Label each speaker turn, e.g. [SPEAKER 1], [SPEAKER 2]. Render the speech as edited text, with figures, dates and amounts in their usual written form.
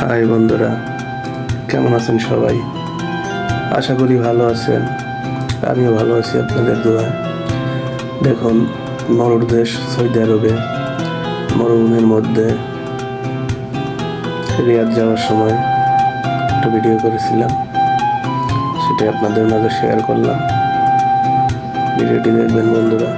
[SPEAKER 1] High বন্ধুরা, কেমন আছেন সবাই? আশা করি ভালো আছেন। আমিও ভালো আছি আপনাদের দোয়ায়। দেখুন, মরুর দেশ সৌদি আরবে মরুভূমির মধ্যে রিয়াদ যাওয়ার সময় একটা ভিডিও করেছিলাম, সেটা আপনাদের মাঝে শেয়ার করলাম। ভিডিওটি দেখবেন বন্ধুরা।